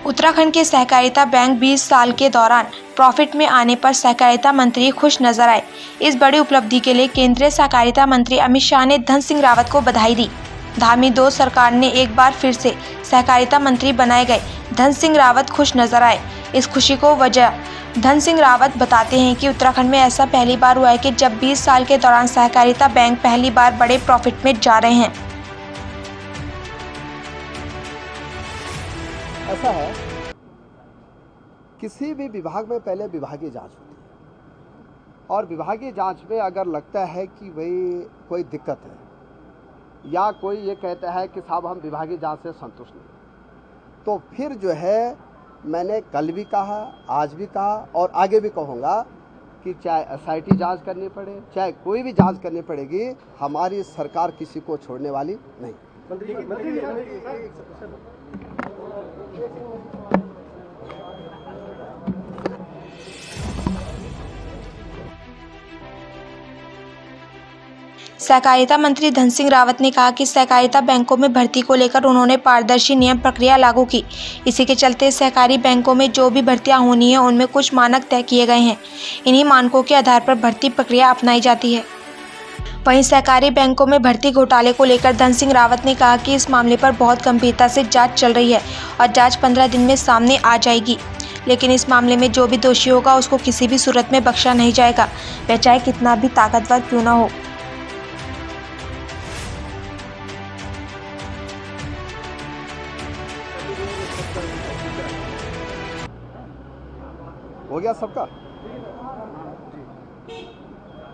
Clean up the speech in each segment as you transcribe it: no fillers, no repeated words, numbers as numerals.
उत्तराखंड के सहकारिता बैंक 20 साल के दौरान प्रॉफिट में आने पर सहकारिता मंत्री खुश नजर आए। इस बड़ी उपलब्धि के लिए केंद्रीय सहकारिता मंत्री अमित शाह ने धन सिंह रावत को बधाई दी। धामी 2 सरकार ने एक बार फिर से सहकारिता मंत्री बनाए गए धन सिंह रावत खुश नजर आए। इस खुशी को वजह धन सिंह रावत बताते हैं कि उत्तराखंड में ऐसा पहली बार हुआ है कि जब 20 साल के दौरान सहकारिता बैंक पहली बार बड़े प्रॉफिट में जा रहे हैं। ऐसा है, किसी भी विभाग में पहले विभागीय जांच होती है और विभागीय जांच में अगर लगता है कि भाई कोई दिक्कत है या कोई ये कहता है कि साहब हम विभागीय जांच से संतुष्ट नहीं, तो फिर जो है मैंने कल भी कहा, आज भी कहा और आगे भी कहूँगा कि चाहे SIT जांच करनी पड़े, चाहे कोई भी जांच करनी पड़ेगी, हमारी सरकार किसी को छोड़ने वाली नहीं। सहकारिता मंत्री धन सिंह रावत ने कहा कि सहकारिता बैंकों में भर्ती को लेकर उन्होंने पारदर्शी नियम प्रक्रिया लागू की। इसी के चलते सहकारी बैंकों में जो भी भर्तियां होनी है उनमें कुछ मानक तय किए गए हैं। इन्हीं मानकों के आधार पर भर्ती प्रक्रिया अपनाई जाती है। वहीं सहकारी बैंकों में भर्ती घोटाले को लेकर धन सिंह रावत ने कहा कि इस मामले पर बहुत गंभीरता से जांच चल रही है और जांच 15 दिन में सामने आ जाएगी। लेकिन इस मामले में जो भी दोषी होगा उसको किसी भी सूरत में बख्शा नहीं जाएगा, वह चाहे कितना भी ताकतवर क्यों न हो। हो गया सबका।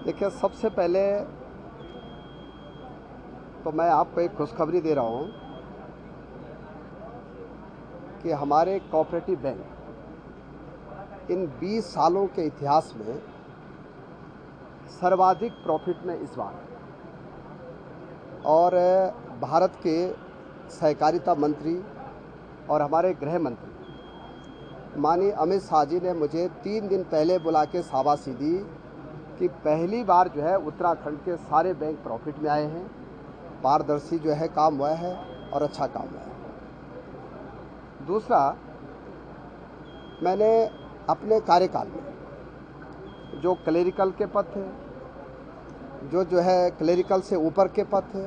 देखिए, सबसे पहले तो मैं आपको एक खुशखबरी दे रहा हूँ कि हमारे कोऑपरेटिव बैंक इन 20 सालों के इतिहास में सर्वाधिक प्रॉफिट में इस बार, और भारत के सहकारिता मंत्री और हमारे गृह मंत्री माननीय अमित शाह जी ने मुझे 3 दिन पहले बुला के शाबाशी दी कि पहली बार जो है उत्तराखंड के सारे बैंक प्रॉफिट में आए हैं, पारदर्शी जो है काम हुआ है और अच्छा काम हुआ है। दूसरा, मैंने अपने कार्यकाल में जो क्लेरिकल के पद थे, जो है क्लेरिकल से ऊपर के पद थे,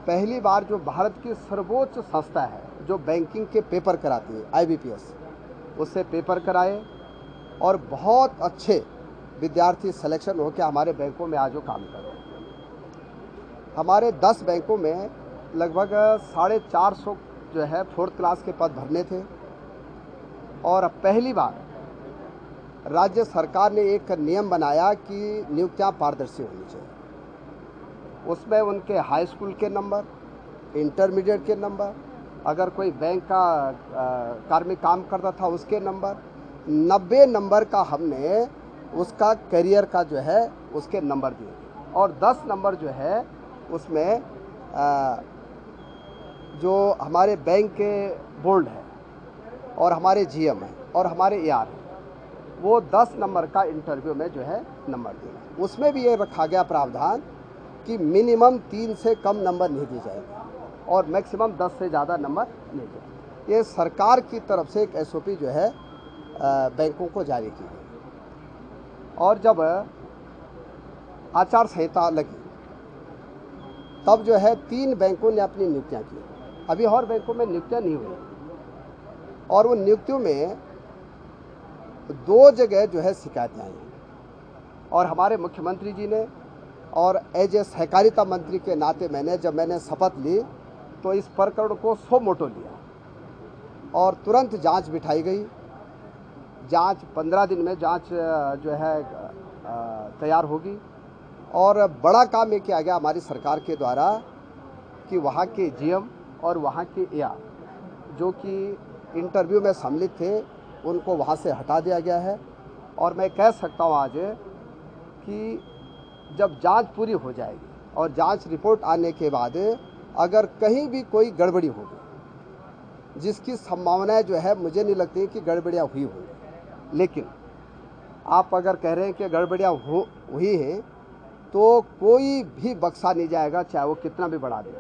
पहली बार जो भारत की सर्वोच्च संस्था है जो बैंकिंग के पेपर कराती है IBPS, उससे पेपर कराए और बहुत अच्छे विद्यार्थी सिलेक्शन हो के हमारे बैंकों में आज वो काम कर रहे हैं। हमारे 10 बैंकों में लगभग 450 जो है 4th क्लास के पद भरने थे और अब पहली बार राज्य सरकार ने एक नियम बनाया कि नियुक्तियां पारदर्शी होनी चाहिए। उसमें उनके हाई स्कूल के नंबर, इंटरमीडिएट के नंबर, अगर कोई बैंक का कार्मिक काम करता था उसके नंबर, 90 नंबर का हमने उसका करियर का जो है उसके नंबर दिए और 10 नंबर जो है उसमें जो हमारे बैंक के बोर्ड है और हमारे GM है और हमारे AR है, वो 10 नंबर का इंटरव्यू में जो है नंबर दिया। उसमें भी ये रखा गया प्रावधान कि मिनिमम 3 से कम नंबर नहीं दिए जाएंगे और मैक्सिमम 10 से ज़्यादा नंबर नहीं दिए। ये सरकार की तरफ से एक SOP जो है बैंकों को जारी की गई और जब आचार संहिता लगी तब जो है 3 बैंकों ने अपनी नियुक्तियां की। अभी और बैंकों में नियुक्तियां नहीं हुई और उन नियुक्तियों में 2 जगह जो है शिकायतें आई और हमारे मुख्यमंत्री जी ने और एज ए सहकारिता मंत्री के नाते जब मैंने शपथ ली तो इस प्रकरण को सो मोटो लिया और तुरंत जांच बिठाई गई। जांच 15 दिन में जांच जो है तैयार होगी और बड़ा काम ये किया गया हमारी सरकार के द्वारा कि वहाँ के GM और वहाँ के AR जो कि इंटरव्यू में सम्मिलित थे उनको वहाँ से हटा दिया गया है। और मैं कह सकता हूँ आज कि जब जांच पूरी हो जाएगी और जांच रिपोर्ट आने के बाद अगर कहीं भी कोई गड़बड़ी होगी, जिसकी संभावनाएं जो है मुझे नहीं लगती कि गड़बड़ियाँ हुई होंगी, लेकिन आप अगर कह रहे हैं कि गड़बड़ियाँ हुई हैं तो कोई भी बख्शा नहीं जाएगा, चाहे वो कितना भी बढ़ा दे।